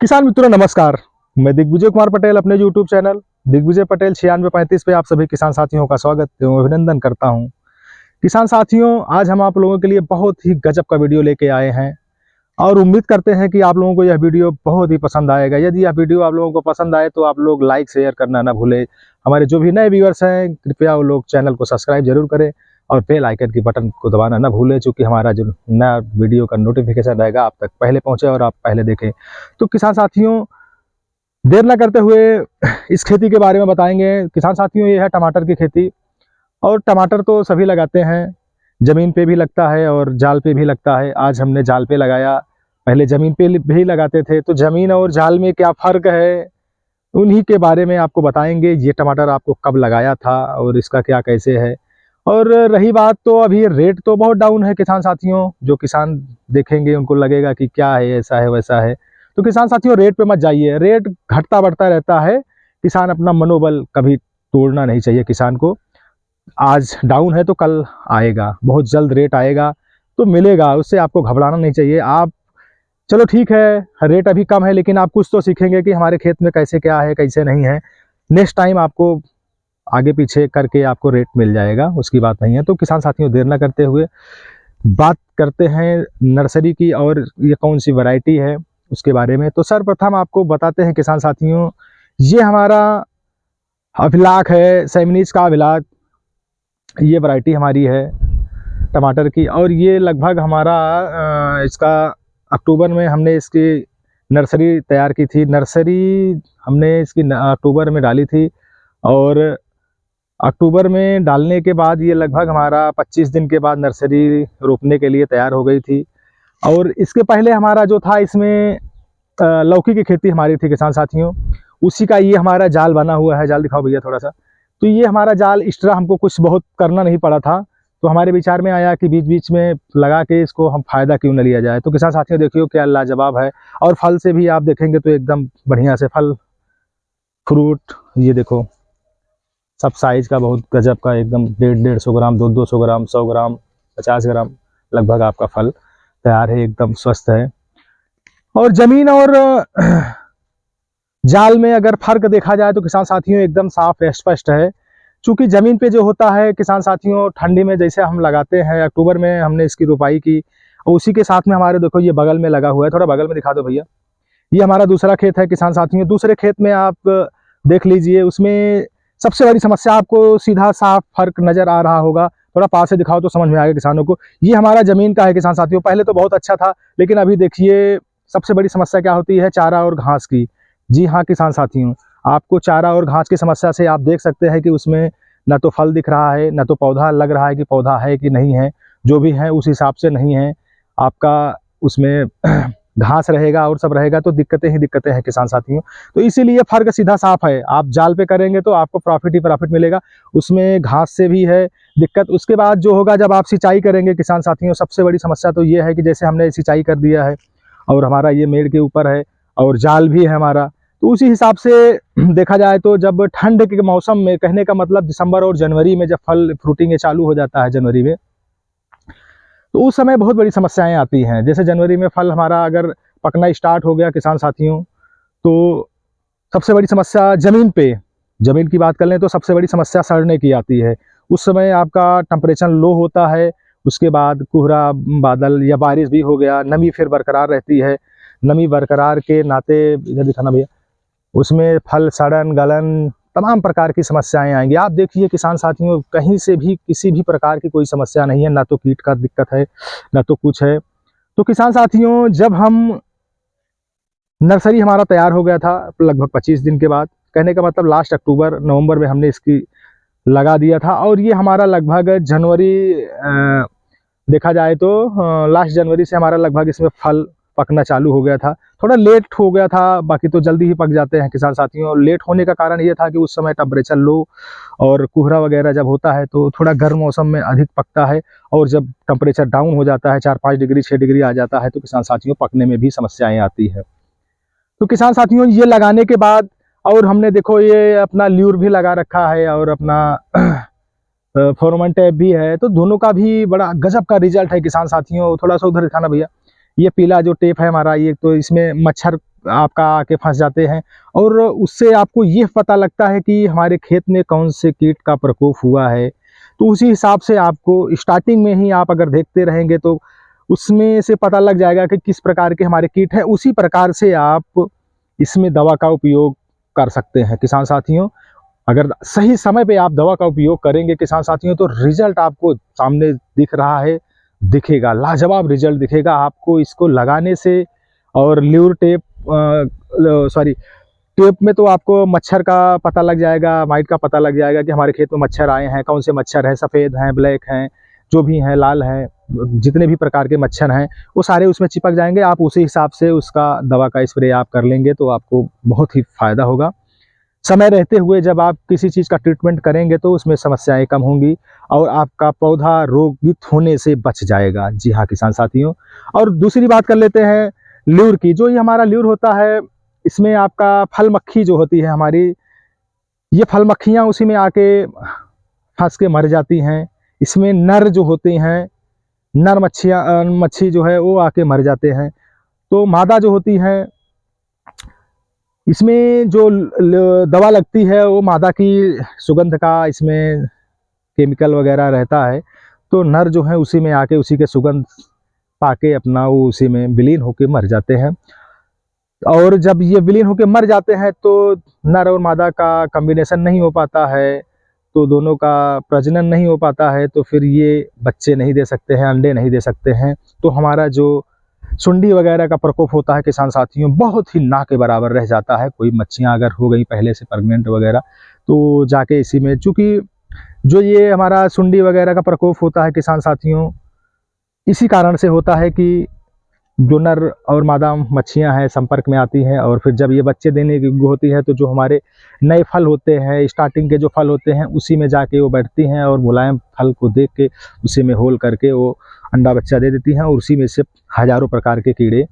किसान मित्रों नमस्कार। मैं दिग्विजय कुमार पटेल अपने YouTube चैनल दिग्विजय पटेल 9635 पे आप सभी किसान साथियों का स्वागत एवं अभिनंदन करता हूं। किसान साथियों, आज हम आप लोगों के लिए बहुत ही गजब का वीडियो लेके आए हैं और उम्मीद करते हैं कि आप लोगों को यह वीडियो बहुत ही पसंद आएगा। यदि यह वीडियो आप लोगों को पसंद आए तो आप लोग लाइक शेयर करना ना भूलें। हमारे जो भी नए व्यूअर्स हैं कृपया वो लोग चैनल को सब्सक्राइब जरूर करें और बेल आइकन की बटन को दबाना ना भूलें, चूँकि हमारा जो नया वीडियो का नोटिफिकेशन रहेगा आप तक पहले पहुँचे और आप पहले देखें। तो किसान साथियों, देर न करते हुए इस खेती के बारे में बताएंगे। किसान साथियों, ये है टमाटर की खेती और टमाटर तो सभी लगाते हैं, ज़मीन पे भी लगता है और जाल पे भी लगता है। आज हमने जाल पे लगाया, पहले ज़मीन पे भी लगाते थे। तो ज़मीन और जाल में क्या फ़र्क है, उन्हीं के बारे में आपको बताएंगे। ये टमाटर आपको कब लगाया था और इसका क्या कैसे है। और रही बात, तो अभी रेट तो बहुत डाउन है किसान साथियों। जो किसान देखेंगे उनको लगेगा कि क्या है, ऐसा है वैसा है। तो किसान साथियों, रेट पे मत जाइए, रेट घटता बढ़ता रहता है। किसान अपना मनोबल कभी तोड़ना नहीं चाहिए किसान को। आज डाउन है तो कल आएगा, बहुत जल्द रेट आएगा तो मिलेगा, उससे आपको घबराना नहीं चाहिए। आप चलो ठीक है, रेट अभी कम है लेकिन आप कुछ तो सीखेंगे कि हमारे खेत में कैसे क्या है कैसे नहीं है। नेक्स्ट टाइम आपको आगे पीछे करके आपको रेट मिल जाएगा, उसकी बात नहीं है। तो किसान साथियों, देर ना करते हुए बात करते हैं नर्सरी की और ये कौन सी वैरायटी है उसके बारे में। तो सर्वप्रथम आपको बताते हैं किसान साथियों, ये हमारा अभिलाख है, सेमिनीज का अभिलाख। ये वैरायटी हमारी है टमाटर की और ये लगभग हमारा इसका अक्टूबर में हमने इसकी नर्सरी तैयार की थी। नर्सरी हमने इसकी अक्टूबर में डाली थी और अक्टूबर में डालने के बाद ये लगभग हमारा 25 दिन के बाद नर्सरी रोपने के लिए तैयार हो गई थी। और इसके पहले हमारा जो था, इसमें लौकी की खेती हमारी थी किसान साथियों। उसी का ये हमारा जाल बना हुआ है। जाल दिखाओ भैया थोड़ा सा। तो ये हमारा जाल एक्स्ट्रा हमको कुछ बहुत करना नहीं पड़ा था, तो हमारे विचार में आया कि बीच बीच में लगा के इसको हम फ़ायदा क्यों न लिया जाए। तो किसान साथियों देखियो क्या लाजवाब है। और फल से भी आप देखेंगे तो एकदम बढ़िया से फल फ्रूट, ये देखो सब साइज का बहुत गजब का, एकदम 150-150 ग्राम, 200 ग्राम, 100 ग्राम, 50 ग्राम लगभग आपका फल तैयार है, एकदम स्वस्थ है। और ज़मीन और जाल में अगर फ़र्क देखा जाए तो किसान साथियों एकदम साफ स्पष्ट है। चूँकि ज़मीन पे जो होता है किसान साथियों, ठंडी में जैसे हम लगाते हैं, अक्टूबर में हमने इसकी रोपाई की और उसी के साथ में हमारे देखो ये बगल में लगा हुआ है। थोड़ा बगल में दिखा दो भैया। ये हमारा दूसरा खेत है किसान साथियों। दूसरे खेत में आप देख लीजिए, उसमें सबसे बड़ी समस्या आपको सीधा साफ फर्क नज़र आ रहा होगा। थोड़ा पास से दिखाओ तो समझ में आएगा किसानों को। ये हमारा ज़मीन का है किसान साथियों। पहले तो बहुत अच्छा था लेकिन अभी देखिए सबसे बड़ी समस्या क्या होती है, चारा और घास की। जी हाँ किसान साथियों, आपको चारा और घास की समस्या से आप देख सकते हैं कि उसमें न तो फल दिख रहा है, न तो पौधा लग रहा है कि पौधा है कि नहीं है। जो भी है उस हिसाब से नहीं है आपका, उसमें घास रहेगा और सब रहेगा तो दिक्कतें ही दिक्कतें हैं किसान साथियों। तो इसीलिए फ़र्क सीधा साफ है। आप जाल पे करेंगे तो आपको प्रॉफिट ही प्रॉफिट मिलेगा, उसमें घास से भी है दिक्कत। उसके बाद जो होगा जब आप सिंचाई करेंगे किसान साथियों, सबसे बड़ी समस्या तो ये है कि जैसे हमने सिंचाई कर दिया है और हमारा ये मेड़ के ऊपर है और जाल भी है हमारा, तो उसी हिसाब से देखा जाए तो जब ठंड के मौसम में, कहने का मतलब दिसंबर और जनवरी में जब फल फ्रूटिंग चालू हो जाता है जनवरी में, तो उस समय बहुत बड़ी समस्याएं आती हैं। जैसे जनवरी में फल हमारा अगर पकना स्टार्ट हो गया किसान साथियों, तो सबसे बड़ी समस्या ज़मीन पे, ज़मीन की बात कर लें तो सबसे बड़ी समस्या सड़ने की आती है। उस समय आपका टेम्परेचर लो होता है, उसके बाद कोहरा बादल या बारिश भी हो गया, नमी फिर बरकरार रहती है। नमी बरकरार के नाते, इधर दिखाना भैया, उसमें फल सड़न गलन तमाम प्रकार की समस्याएं आएंगी। आप देखिए किसान साथियों, कहीं से भी किसी भी प्रकार की कोई समस्या नहीं है, ना तो कीट का दिक्कत है ना तो कुछ है। तो किसान साथियों, जब हम नर्सरी हमारा तैयार हो गया था लगभग 25 दिन के बाद, कहने का मतलब लास्ट अक्टूबर नवंबर में हमने इसकी लगा दिया था और ये हमारा लगभग जनवरी, देखा जाए तो लास्ट जनवरी से हमारा लगभग इसमें फल पकना चालू हो गया था। थोड़ा लेट हो गया था, बाकी तो जल्दी ही पक जाते हैं किसान साथियों। लेट होने का कारण ये था कि उस समय टेम्परेचर लो और कोहरा वगैरह जब होता है तो थोड़ा गर्म मौसम में अधिक पकता है, और जब टेम्परेचर डाउन हो जाता है 4-5 डिग्री 6 डिग्री आ जाता है तो किसान साथियों पकने में भी समस्याएं आती है। तो किसान साथियों, ये लगाने के बाद और हमने देखो ये अपना ल्यूर भी लगा रखा है और अपना फेरोमोन टैप भी है, तो दोनों का भी बड़ा गजब का रिजल्ट है किसान साथियों। थोड़ा सा उधर दिखाना भैया। ये पीला जो टेप है हमारा, ये तो इसमें मच्छर आपका आके फंस जाते हैं, और उससे आपको ये पता लगता है कि हमारे खेत में कौन से कीट का प्रकोप हुआ है। तो उसी हिसाब से आपको स्टार्टिंग में ही आप अगर देखते रहेंगे तो उसमें से पता लग जाएगा कि किस प्रकार के हमारे कीट हैं, उसी प्रकार से आप इसमें दवा का उपयोग कर सकते हैं किसान साथियों। अगर सही समय पे आप दवा का उपयोग करेंगे किसान साथियों, तो रिजल्ट आपको सामने दिख रहा है, दिखेगा, लाजवाब रिजल्ट दिखेगा आपको इसको लगाने से। और ल्यूर टेप टेप में तो आपको मच्छर का पता लग जाएगा, माइट का पता लग जाएगा कि हमारे खेत में मच्छर आए हैं, कौन से मच्छर हैं, सफ़ेद हैं, ब्लैक हैं, जो भी हैं, लाल हैं, जितने भी प्रकार के मच्छर हैं वो सारे उसमें चिपक जाएंगे। आप उसी हिसाब से उसका दवा का स्प्रे आप कर लेंगे तो आपको बहुत ही फ़ायदा होगा। समय रहते हुए जब आप किसी चीज़ का ट्रीटमेंट करेंगे तो उसमें समस्याएं कम होंगी और आपका पौधा रोगित होने से बच जाएगा। जी हाँ किसान साथियों। और दूसरी बात कर लेते हैं ल्यूर की। जो ये हमारा ल्यूर होता है, इसमें आपका फल मक्खी जो होती है हमारी, ये फल मक्खियाँ उसी में आके फंस के मर जाती हैं। इसमें नर जो होते हैं, नर मच्छी जो है वो आके मर जाते हैं। तो मादा जो होती है, इसमें जो दवा लगती है वो मादा की सुगंध का इसमें केमिकल वगैरह रहता है। तो नर जो है उसी में आके उसी के सुगंध पाके अपना वो उसी में विलीन होके मर जाते हैं। और जब ये विलीन होके मर जाते हैं तो नर और मादा का कॉम्बिनेशन नहीं हो पाता है, तो दोनों का प्रजनन नहीं हो पाता है, तो फिर ये बच्चे नहीं दे सकते हैं, अंडे नहीं दे सकते हैं। तो हमारा जो सुंडी वगैरह का प्रकोप होता है किसान साथियों, बहुत ही ना के बराबर रह जाता है। कोई मच्छियाँ अगर हो गई पहले से प्रेग्नेंट वगैरह, तो जाके इसी में, चूँकि जो ये हमारा सुंडी वगैरह का प्रकोप होता है किसान साथियों, इसी कारण से होता है कि जो नर और मादा मच्छियाँ हैं संपर्क में आती हैं, और फिर जब ये बच्चे देने की होती है तो जो हमारे नए फल होते हैं, स्टार्टिंग के जो फल होते हैं, उसी में जाके वो बैठती हैं और मुलायम फल को देख के उसी में होल करके वो अंडा बच्चा दे देती हैं। और उसी में से हज़ारों प्रकार के कीड़े,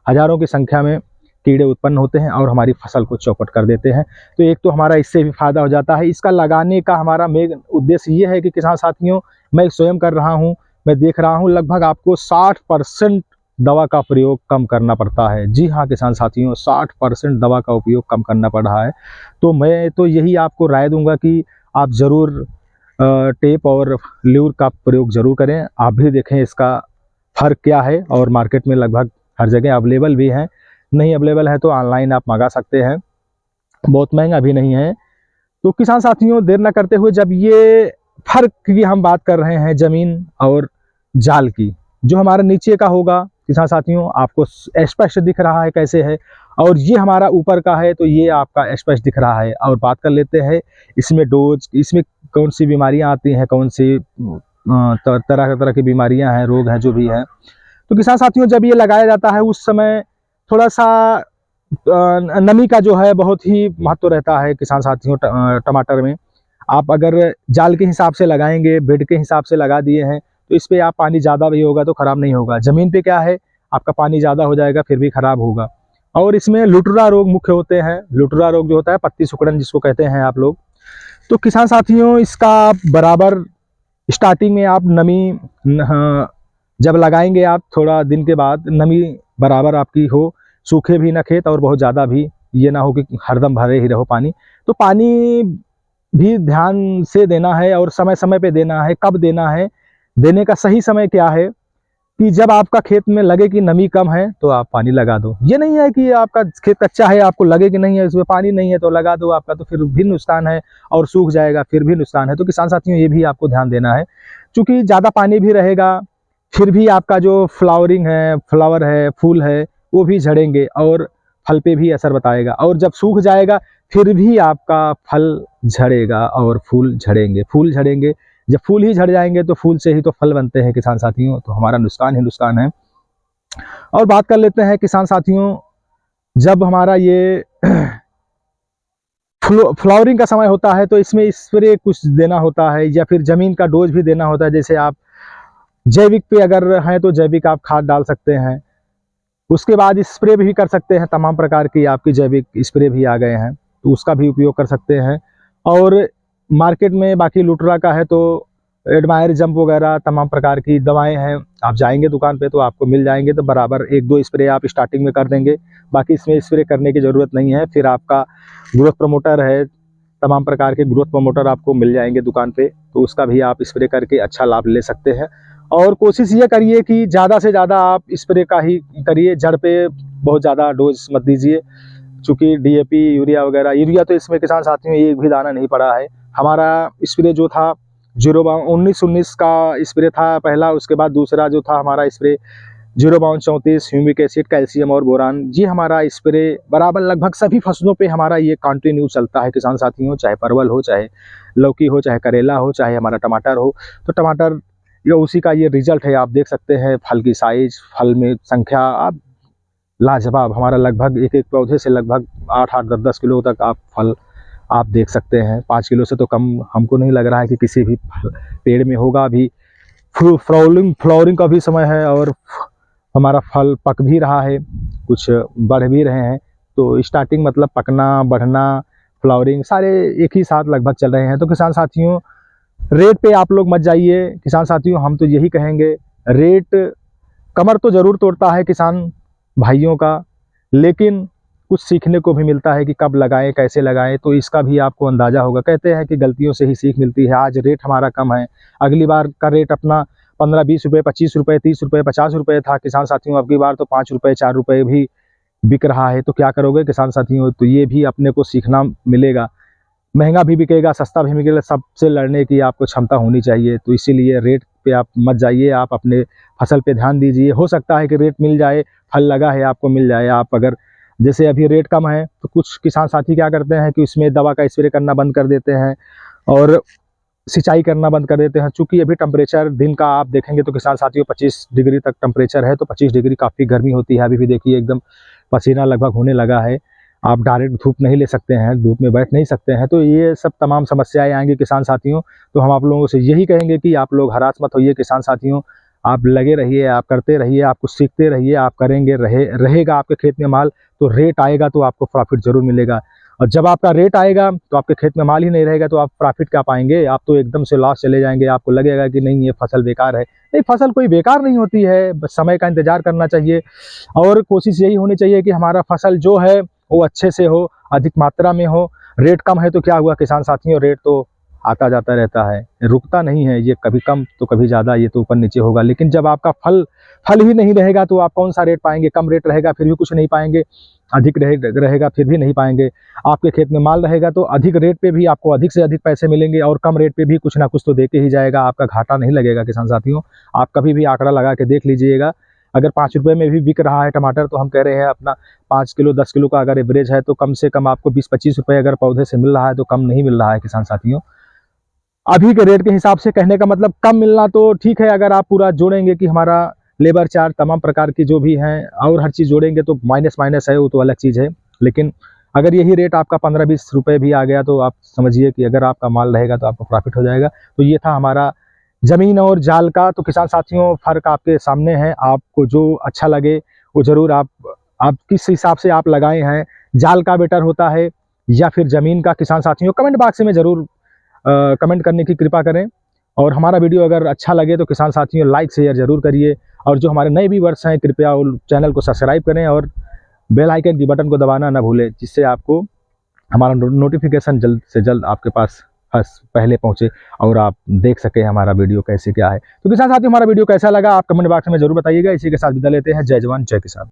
हज़ारों की संख्या में कीड़े उत्पन्न होते हैं और हमारी फसल को चौपट कर देते हैं। तो एक तो हमारा इससे भी फ़ायदा हो जाता है। इसका लगाने का हमारा मेन उद्देश्य ये है कि किसान साथियों, मैं स्वयं कर रहा हूँ, मैं देख रहा हूँ, लगभग आपको 60% दवा का प्रयोग कम करना पड़ता है। जी हाँ किसान साथियों, 60% दवा का उपयोग कम करना पड़ रहा है। तो मैं तो यही आपको राय दूंगा कि आप ज़रूर टेप और ल्यूर का प्रयोग ज़रूर करें। आप भी देखें इसका फ़र्क क्या है, और मार्केट में लगभग हर जगह अवेलेबल भी है। नहीं अवेलेबल है तो ऑनलाइन आप मंगा सकते हैं, बहुत महंगा भी नहीं है। तो किसान साथियों, देर न करते हुए, जब ये फ़र्क की हम बात कर रहे हैं ज़मीन और जाल की, जो हमारा नीचे का होगा किसान साथियों आपको स्पष्ट दिख रहा है कैसे है, और ये हमारा ऊपर का है तो ये आपका स्पष्ट दिख रहा है। और बात कर लेते हैं इसमें डोज, इसमें कौन सी बीमारियां आती हैं, कौन सी तरह तरह की बीमारियां हैं, रोग हैं, जो भी है। तो किसान साथियों, जब ये लगाया जाता है उस समय थोड़ा सा नमी का जो है बहुत ही महत्व रहता है किसान साथियों। टमाटर में आप अगर जाल के हिसाब से लगाएंगे, बेड के हिसाब से लगा दिए हैं, तो इस पर आप पानी ज़्यादा भी होगा तो ख़राब नहीं होगा। ज़मीन पे क्या है, आपका पानी ज़्यादा हो जाएगा फिर भी ख़राब होगा। और इसमें लुटरा रोग मुख्य होते हैं। लुटरा रोग जो होता है, पत्ती सिकुड़न जिसको कहते हैं आप लोग। तो किसान साथियों, इसका आप बराबर स्टार्टिंग में आप नमी जब लगाएंगे, आप थोड़ा दिन के बाद नमी बराबर आपकी हो, सूखे भी ना खेत और बहुत ज़्यादा भी ये ना हो कि हरदम भरे ही रहो पानी। तो पानी भी ध्यान से देना है और समय समय पे देना है। कब देना है, देने का सही समय क्या है कि जब आपका खेत में लगे कि नमी कम है तो आप पानी लगा दो। ये नहीं है कि आपका खेत कच्चा है, आपको लगे कि नहीं है इसमें पानी नहीं है तो लगा दो, आपका तो फिर भी नुकसान है, और सूख जाएगा फिर भी नुकसान है। तो किसान साथियों, ये भी आपको ध्यान देना है, क्योंकि ज़्यादा पानी भी रहेगा फिर भी आपका जो फ्लावरिंग है, फ्लावर है, फूल है, वो भी झड़ेंगे और फल पे भी असर बताएगा। और जब सूख जाएगा फिर भी आपका फल झड़ेगा और फूल झड़ेंगे। फूल झड़ेंगे, जब फूल ही झड़ जाएंगे तो फूल से ही तो फल बनते हैं किसान साथियों, तो हमारा नुकसान ही नुकसान है। और बात कर लेते हैं किसान साथियों, जब हमारा ये फ्लावरिंग का समय होता है तो इसमें स्प्रे कुछ देना होता है, या फिर ज़मीन का डोज भी देना होता है। जैसे आप जैविक पे अगर हैं तो जैविक आप खाद डाल सकते हैं, उसके बाद स्प्रे भी कर सकते हैं। तमाम प्रकार की आपकी जैविक स्प्रे भी आ गए हैं, तो उसका भी उपयोग कर सकते हैं। और मार्केट में बाकी लुटरा का है तो 2 से 3 बार स्प्रे कर लें, 2 से 3 बार स्प्रे कर लें। उसके बाद आपका जो मार्केट में बाकी लुटरा का है तो एडमायर जंप वगैरह तमाम प्रकार की दवाएं हैं, आप जाएंगे दुकान पे तो आपको मिल जाएंगे। तो बराबर 1-2 स्प्रे आप स्टार्टिंग में कर देंगे, बाकी इसमें स्प्रे करने की ज़रूरत नहीं है। फिर आपका ग्रोथ प्रमोटर है, तमाम प्रकार के ग्रोथ प्रमोटर आपको मिल जाएंगे दुकान पे, तो उसका भी आप स्प्रे करके अच्छा लाभ ले सकते हैं। और कोशिश ये करिए कि ज़्यादा से ज़्यादा आप स्प्रे का ही करिए, जड़ पे बहुत ज़्यादा डोज मत दीजिए, चूँकि DAP यूरिया वगैरह, यूरिया तो इसमें किसान साथियों एक भी दाना नहीं पड़ा है। हमारा स्प्रे जो था 19-19 का स्प्रे था पहला, उसके बाद दूसरा जो था हमारा स्प्रे 0-34 ह्यूमिक एसिड, कैल्शियम और बोरान। ये हमारा स्प्रे बराबर लगभग सभी फसलों पे हमारा ये कंटिन्यू चलता है किसान साथियों, चाहे परवल हो, चाहे लौकी हो, चाहे करेला हो, चाहे हमारा टमाटर हो। तो टमाटर ये उसी का ये रिजल्ट है, आप देख सकते हैं फल की साइज, फल में संख्या, आप लाजवाब। हमारा लगभग एक पौधे से लगभग 8-8, 10-10 किलो तक आप फल आप देख सकते हैं। 5 किलो से तो कम हमको नहीं लग रहा है कि किसी भी पेड़ में होगा। अभी फ्लावरिंग का भी समय है और हमारा फल पक भी रहा है, कुछ बढ़ भी रहे हैं। तो स्टार्टिंग मतलब पकना, बढ़ना, फ्लावरिंग सारे एक ही साथ लगभग चल रहे हैं। तो किसान साथियों, रेट पे आप लोग मत जाइए किसान साथियों, हम तो यही कहेंगे। रेट कमर तो ज़रूर तोड़ता है किसान भाइयों का, लेकिन कुछ सीखने को भी मिलता है कि कब लगाएं, कैसे लगाएं, तो इसका भी आपको अंदाज़ा होगा। कहते हैं कि गलतियों से ही सीख मिलती है। आज रेट हमारा कम है, अगली बार का रेट अपना 15-20 रुपये, 25 रुपये, 30 रुपये, 50 रुपये था किसान साथियों, अगली बार तो 5 रुपये, 4 रुपये भी बिक रहा है। तो क्या करोगे किसान साथियों? तो ये भी अपने को सीखना मिलेगा। महंगा भी बिकेगा, सस्ता भी बिकेगा, सबसे लड़ने की आपको क्षमता होनी चाहिए। तो इसीलिए रेट पे आप मत जाइए, आप अपने फसल पे ध्यान दीजिए। हो सकता है कि रेट मिल जाए, फल लगा है आपको मिल जाए। आप अगर जैसे अभी रेट कम है तो कुछ किसान साथी क्या करते हैं कि उसमें दवा का स्प्रे करना बंद कर देते हैं और सिंचाई करना बंद कर देते हैं। चूँकि अभी टेम्परेचर दिन का आप देखेंगे तो किसान साथियों 25 डिग्री तक टेम्परेचर है, तो 25 डिग्री काफ़ी गर्मी होती है। अभी भी देखिए एकदम पसीना लगभग होने लगा है, आप डायरेक्ट धूप नहीं ले सकते हैं, धूप में बैठ नहीं सकते हैं। तो ये सब तमाम समस्याएं आएंगी किसान साथियों। तो हम आप लोगों से यही कहेंगे कि आप लोग हरास मत होइए किसान साथियों, आप लगे रहिए, आप करते रहिए, आप कुछ सीखते रहिए, आप करेंगे, रहेगा आपके खेत में माल, तो रेट आएगा तो आपको प्रॉफिट ज़रूर मिलेगा। और जब आपका रेट आएगा तो आपके खेत में माल ही नहीं रहेगा तो आप प्रॉफिट क्या पाएंगे? आप तो एकदम से लॉस चले जाएंगे, आपको लगेगा कि नहीं ये फसल बेकार है। नहीं, फसल कोई बेकार नहीं होती है, बस समय का इंतज़ार करना चाहिए और कोशिश यही होनी चाहिए कि हमारा फसल जो है वो अच्छे से हो, अधिक मात्रा में हो। रेट कम है तो क्या हुआ किसान साथियों, रेट तो आता जाता रहता है, रुकता नहीं है। ये कभी कम तो कभी ज़्यादा, ये तो ऊपर नीचे होगा। लेकिन जब आपका फल ही नहीं रहेगा तो आप कौन सा रेट पाएंगे? कम रेट रहेगा फिर भी कुछ नहीं पाएंगे, अधिक रहेगा फिर भी नहीं पाएंगे। आपके खेत में माल रहेगा तो अधिक रेट पे भी आपको अधिक से अधिक पैसे मिलेंगे और कम रेट पे भी कुछ ना कुछ तो देके ही जाएगा, आपका घाटा नहीं लगेगा किसान साथियों। आप कभी भी आंकड़ा लगा के देख लीजिएगा। अगर 5 रुपये में भी बिक रहा है टमाटर, तो हम कह रहे हैं अपना 5 किलो 10 किलो का अगर एवरेज है तो कम से कम आपको 20-25 रुपये अगर पौधे से मिल रहा है तो कम नहीं मिल रहा है किसान साथियों। अभी के रेट के हिसाब से कहने का मतलब कम मिलना तो ठीक है, अगर आप पूरा जोड़ेंगे कि हमारा लेबर चार्ज तमाम प्रकार की जो भी हैं और हर चीज़ जोड़ेंगे तो माइनस है, वो तो अलग चीज़ है। लेकिन अगर यही रेट आपका 15-20 रुपये भी आ गया तो आप समझिए कि अगर आपका माल रहेगा तो आपको प्रॉफिट हो जाएगा। तो ये था हमारा ज़मीन और जाल का। तो किसान साथियों, फ़र्क आपके सामने है, आपको जो अच्छा लगे वो ज़रूर आप किस हिसाब से आप लगाए हैं, जाल का बेटर होता है या फिर ज़मीन का? किसान साथियों कमेंट बॉक्स में ज़रूर कमेंट करने की कृपा करें। और हमारा वीडियो अगर अच्छा लगे तो किसान साथियों लाइक शेयर ज़रूर करिए। और जो हमारे नए व्यूअर्स हैं कृपया उन चैनल को सब्सक्राइब करें और बेल आइकन की बटन को दबाना ना भूलें, जिससे आपको हमारा नोटिफिकेशन जल्द से जल्द आपके पास पहले पहुंचे और आप देख सकें हमारा वीडियो कैसे क्या है। तो किसान साथियों, हमारा वीडियो कैसा लगा आप कमेंट बॉक्स में जरूर बताइएगा। इसी के साथ विदा लेते हैं। जय जवान जय किसान।